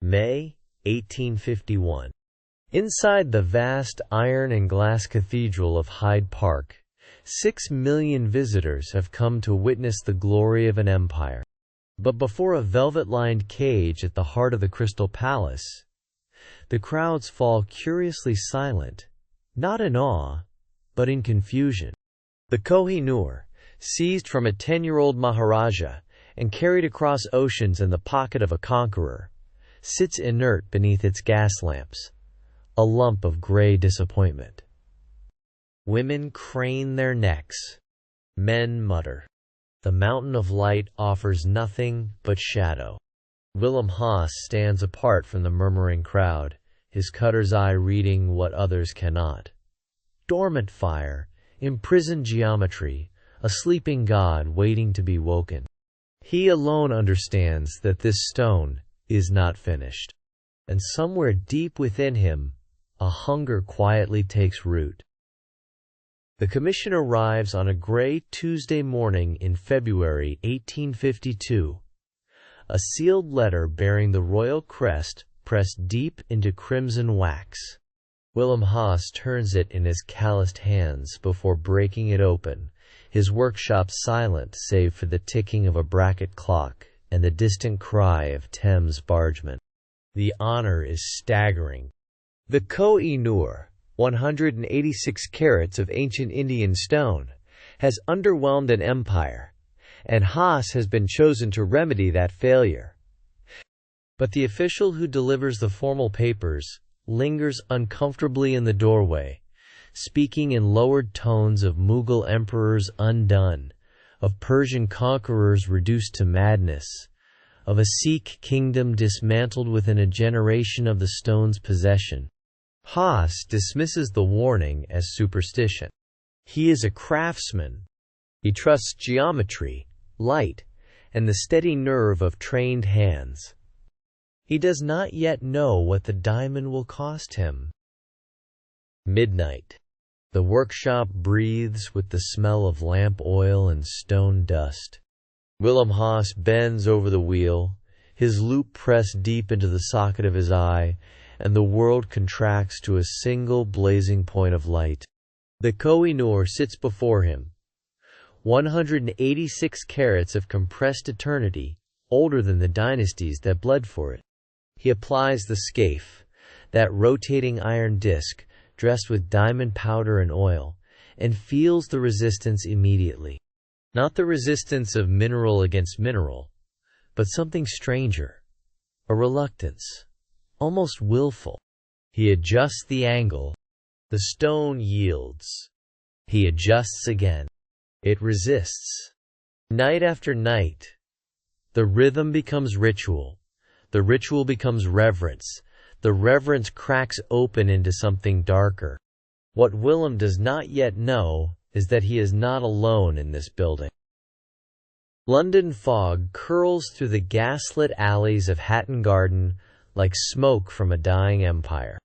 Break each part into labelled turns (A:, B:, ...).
A: May 1851. Inside the vast iron and glass cathedral of Hyde Park, 6 million visitors have come to witness the glory of an empire. But before a velvet-lined cage at the heart of the Crystal Palace, the crowds fall curiously silent, not in awe, but in confusion. The Koh-i-Noor, seized from a 10-year-old Maharaja and carried across oceans in the pocket of a conqueror, sits inert beneath its gas lamps, a lump of gray disappointment. Women crane their necks. Men mutter. The mountain of light offers nothing but shadow. Willem Haas stands apart from the murmuring crowd, his cutter's eye reading what others cannot. Dormant fire, imprisoned geometry, a sleeping god waiting to be woken. He alone understands that this stone is not finished. And somewhere deep within him, a hunger quietly takes root. The commission arrives on a gray Tuesday morning in February 1852. A sealed letter bearing the royal crest pressed deep into crimson wax. Willem Haas turns it in his calloused hands before breaking it open, his workshop silent save for the ticking of a bracket clock and the distant cry of Thames bargemen. The honor is staggering. The Koh-i-Noor, 186 carats of ancient Indian stone, has underwhelmed an empire, and Haas has been chosen to remedy that failure. But the official who delivers the formal papers lingers uncomfortably in the doorway, speaking in lowered tones of Mughal emperors undone, of Persian conquerors reduced to madness, of a Sikh kingdom dismantled within a generation of the stone's possession. Haas dismisses the warning as superstition. He is a craftsman. He trusts geometry, light, and the steady nerve of trained hands. He does not yet know what the diamond will cost him. Midnight. The workshop breathes with the smell of lamp oil and stone dust. Willem Haas bends over the wheel, his loupe pressed deep into the socket of his eye, and the world contracts to a single blazing point of light. The Koh-i-Noor sits before him, 186 carats of compressed eternity, older than the dynasties that bled for it. He applies the scaife, that rotating iron disc dressed with diamond powder and oil, and feels the resistance immediately. Not the resistance of mineral against mineral, but something stranger, a reluctance, almost willful. He adjusts the angle. The stone yields. He adjusts again. It resists. Night after night, the rhythm becomes ritual. The ritual becomes reverence. The reverence cracks open into something darker. What Willem does not yet know is that he is not alone in this building. London fog curls through the gaslit alleys of Hatton Garden like smoke from a dying empire.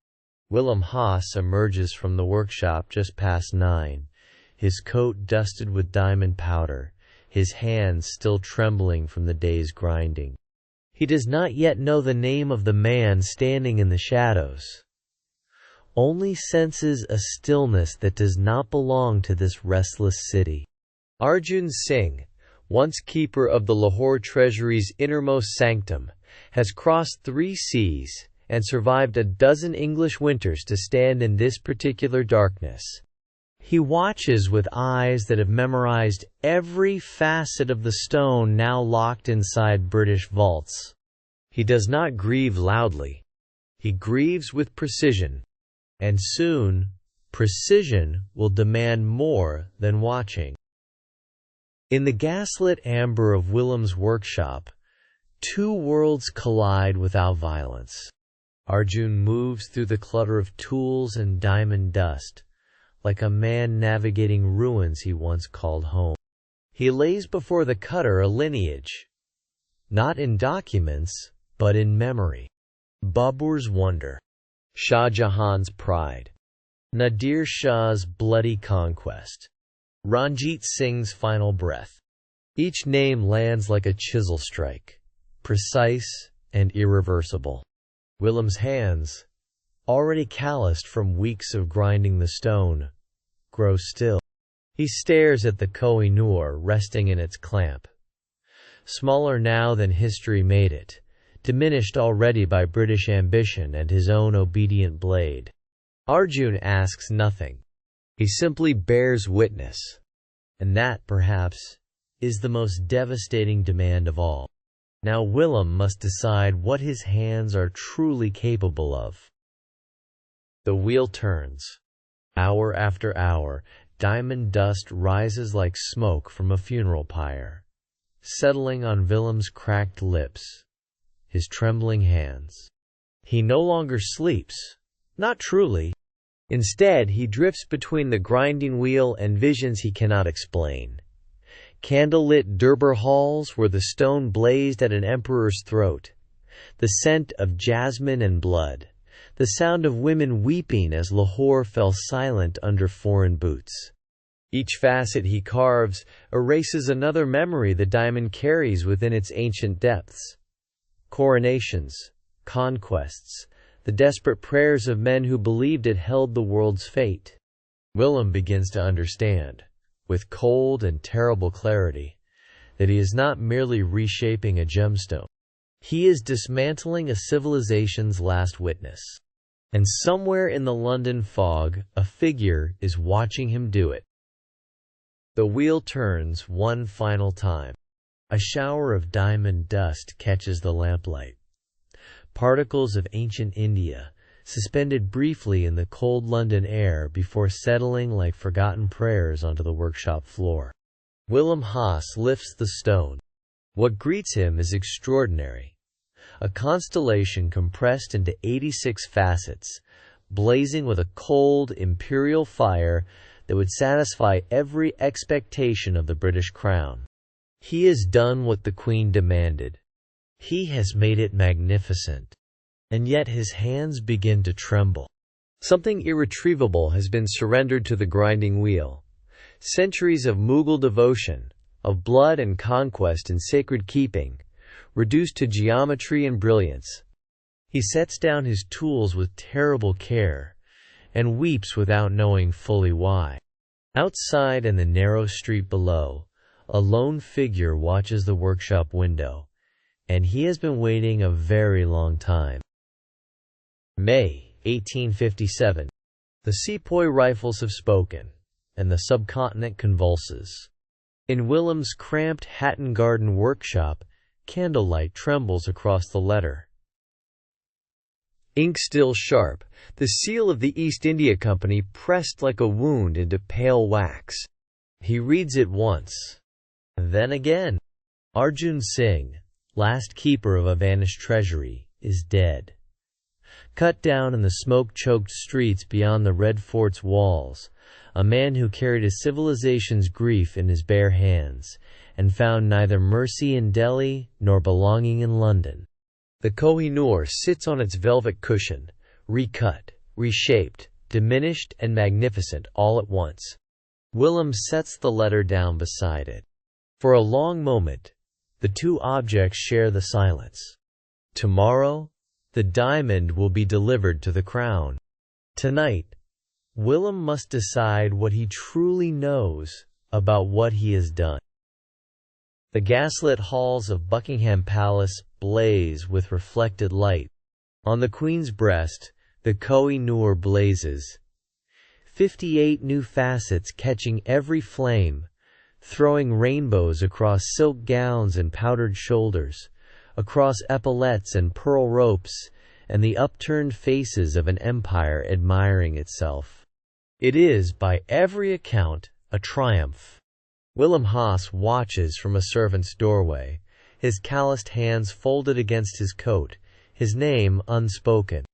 A: Willem Haas emerges from the workshop just past 9, his coat dusted with diamond powder, his hands still trembling from the day's grinding. He does not yet know the name of the man standing in the shadows. Only senses a stillness that does not belong to this restless city. Arjun Singh, once keeper of the Lahore treasury's innermost sanctum, has crossed 3 seas and survived a dozen English winters to stand in this particular darkness. He watches with eyes that have memorized every facet of the stone now locked inside British vaults. He does not grieve loudly. He grieves with precision. And soon, precision will demand more than watching. In the gaslit amber of Willem's workshop, 2 worlds collide without violence. Arjun moves through the clutter of tools and diamond dust, like a man navigating ruins he once called home. He lays before the cutter a lineage, not in documents, but in memory. Babur's wonder, Shah Jahan's pride, Nadir Shah's bloody conquest, Ranjit Singh's final breath. Each name lands like a chisel strike, precise and irreversible. Willem's hands, already calloused from weeks of grinding the stone, grow still. He stares at the Koh-i-Noor resting in its clamp, smaller now than history made it, diminished already by British ambition and his own obedient blade. Arjun asks nothing. He simply bears witness. And that, perhaps, is the most devastating demand of all. Now Willem must decide what his hands are truly capable of. The wheel turns. Hour after hour, diamond dust rises like smoke from a funeral pyre, settling on Willem's cracked lips, his trembling hands. He no longer sleeps, not truly. Instead, he drifts between the grinding wheel and visions he cannot explain. Candlelit Durbar halls where the stone blazed at an emperor's throat, the scent of jasmine and blood, the sound of women weeping as Lahore fell silent under foreign boots. Each facet he carves erases another memory the diamond carries within its ancient depths. Coronations, conquests, the desperate prayers of men who believed it held the world's fate. Willem begins to understand, with cold and terrible clarity, that he is not merely reshaping a gemstone. He is dismantling a civilization's last witness. And somewhere in the London fog, a figure is watching him do it. The wheel turns one final time. A shower of diamond dust catches the lamplight. Particles of ancient India, suspended briefly in the cold London air before settling like forgotten prayers onto the workshop floor. Willem Haas lifts the stone. What greets him is extraordinary. A constellation compressed into 86 facets, blazing with a cold, imperial fire that would satisfy every expectation of the British crown. He has done what the Queen demanded. He has made it magnificent. And yet his hands begin to tremble. Something irretrievable has been surrendered to the grinding wheel. Centuries of Mughal devotion, of blood and conquest in sacred keeping, reduced to geometry and brilliance. He sets down his tools with terrible care, and weeps without knowing fully why. Outside in the narrow street below, a lone figure watches the workshop window, and he has been waiting a very long time. May 1857. The sepoy rifles have spoken, and the subcontinent convulses. In Willem's cramped Hatton Garden workshop, candlelight trembles across the letter. Ink still sharp, the seal of the East India Company pressed like a wound into pale wax. He reads it once, then again. Arjun Singh, last keeper of a vanished treasury, is dead. Cut down in the smoke-choked streets beyond the Red Fort's walls, a man who carried a civilization's grief in his bare hands, and found neither mercy in Delhi nor belonging in London. The Koh-i-Noor sits on its velvet cushion, recut, reshaped, diminished and magnificent all at once. Willem sets the letter down beside it. For a long moment, the two objects share the silence. Tomorrow, the diamond will be delivered to the crown. Tonight, Willem must decide what he truly knows about what he has done. The gaslit halls of Buckingham Palace blaze with reflected light. On the Queen's breast, the Koh-i-Noor blazes. 58 new facets catching every flame, throwing rainbows across silk gowns and powdered shoulders, across epaulettes and pearl ropes, and the upturned faces of an empire admiring itself. It is, by every account, a triumph. Willem Haas watches from a servant's doorway, his calloused hands folded against his coat, his name unspoken.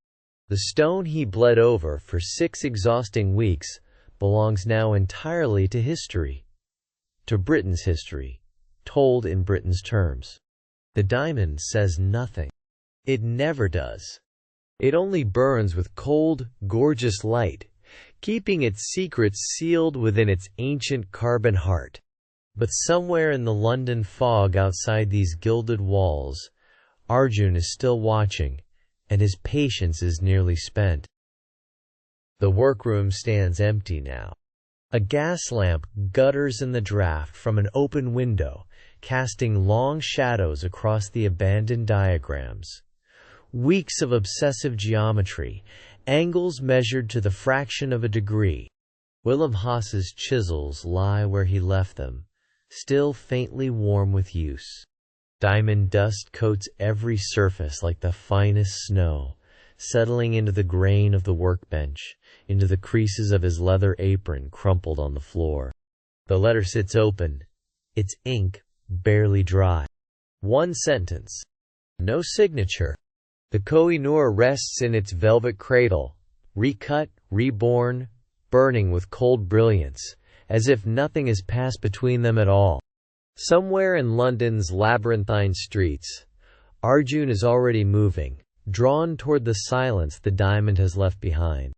A: The stone he bled over for 6 exhausting weeks belongs now entirely to history. To Britain's history, told in Britain's terms. The diamond says nothing. It never does. It only burns with cold, gorgeous light, keeping its secrets sealed within its ancient carbon heart. But somewhere in the London fog outside these gilded walls, Arjun is still watching, and his patience is nearly spent. The workroom stands empty now. A gas lamp gutters in the draught from an open window, casting long shadows across the abandoned diagrams. Weeks of obsessive geometry, angles measured to the fraction of a degree. Willem Haas's chisels lie where he left them, still faintly warm with use. Diamond dust coats every surface like the finest snow, settling into the grain of the workbench, into the creases of his leather apron crumpled on the floor. The letter sits open, its ink barely dry. One sentence. No signature. The Koh-i-Noor rests in its velvet cradle, recut, reborn, burning with cold brilliance, as if nothing has passed between them at all. Somewhere in London's labyrinthine streets, Arjun is already moving, drawn toward the silence the diamond has left behind.